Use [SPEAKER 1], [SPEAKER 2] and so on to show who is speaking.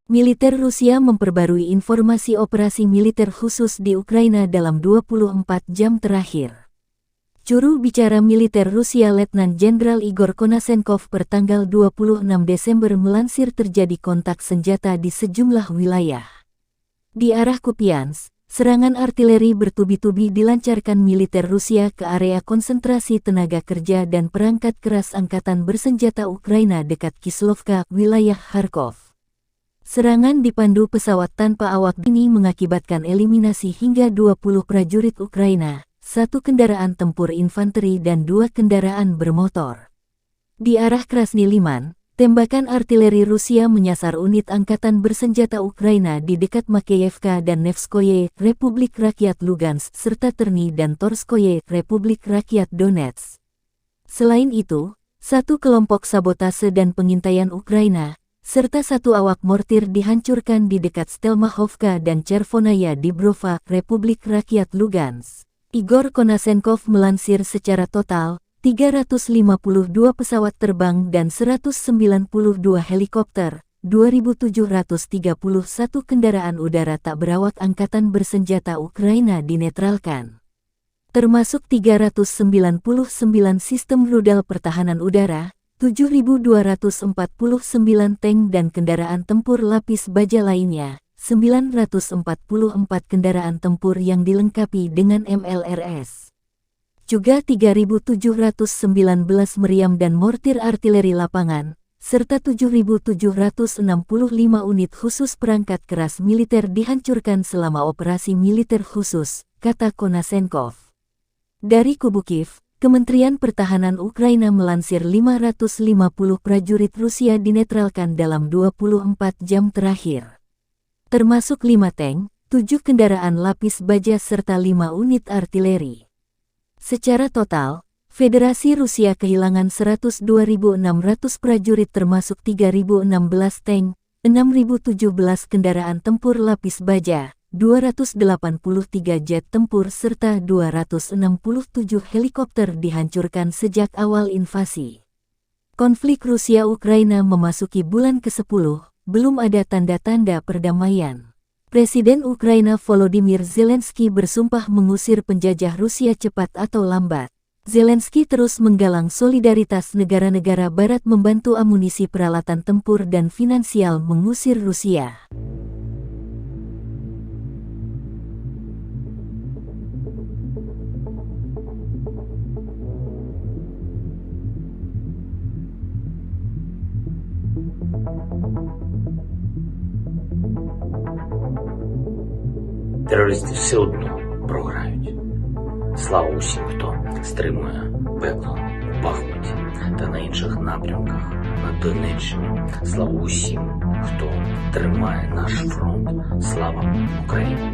[SPEAKER 1] Militer Rusia memperbarui informasi operasi militer khusus di Ukraina dalam 24 jam terakhir. Juru bicara militer Rusia Letnan Jenderal Igor Konashenkov pertanggal 26 Desember melansir terjadi kontak senjata di sejumlah wilayah. Di arah Kupiansk, serangan artileri bertubi-tubi dilancarkan militer Rusia ke area konsentrasi tenaga kerja dan perangkat keras angkatan bersenjata Ukraina dekat Kislovka, wilayah Kharkov. Serangan dipandu pesawat tanpa awak ini mengakibatkan eliminasi hingga 20 prajurit Ukraina, 1 kendaraan tempur infanteri dan 2 kendaraan bermotor. Di arah Krasny Liman, tembakan artileri Rusia menyasar unit angkatan bersenjata Ukraina di dekat Makeyevka dan Nevskoye, Republik Rakyat Lugansk, serta Terny dan Torskoye, Republik Rakyat Donetsk. Selain itu, 1 kelompok sabotase dan pengintaian Ukraina, serta 1 awak mortir dihancurkan di dekat Stelmahovka dan Chervonaya Dibrova, Republik Rakyat Lugansk. Igor Konashenkov melansir secara total, 352 pesawat terbang dan 192 helikopter, 2.731 kendaraan udara tak berawak angkatan bersenjata Ukraina dinetralkan. Termasuk 399 sistem rudal pertahanan udara, 7.249 tank dan kendaraan tempur lapis baja lainnya, 944 kendaraan tempur yang dilengkapi dengan MLRS. Juga 3.719 meriam dan mortir artileri lapangan, serta 7.765 unit khusus perangkat keras militer dihancurkan selama operasi militer khusus, kata Konashenkov. Dari kubu Kiev, Kementerian Pertahanan Ukraina melansir 550 prajurit Rusia dinetralkan dalam 24 jam terakhir. Termasuk 5 tank, 7 kendaraan lapis baja serta 5 unit artileri. Secara total, Federasi Rusia kehilangan 102.600 prajurit termasuk 3.016 tank, 6.017 kendaraan tempur lapis baja, 283 jet tempur serta 267 helikopter dihancurkan sejak awal invasi. Konflik Rusia-Ukraina memasuki bulan ke-10, belum ada tanda-tanda perdamaian. Presiden Ukraina Volodymyr Zelensky bersumpah mengusir penjajah Rusia cepat atau lambat. Zelensky terus menggalang solidaritas negara-negara barat membantu amunisi peralatan tempur dan finansial mengusir Rusia.
[SPEAKER 2] Терористи все одно програють. Слава усім, хто стримує пекло в Бахмуті та на інших напрямках на Донеччині. Слава усім, хто тримає наш фронт. Слава Україні!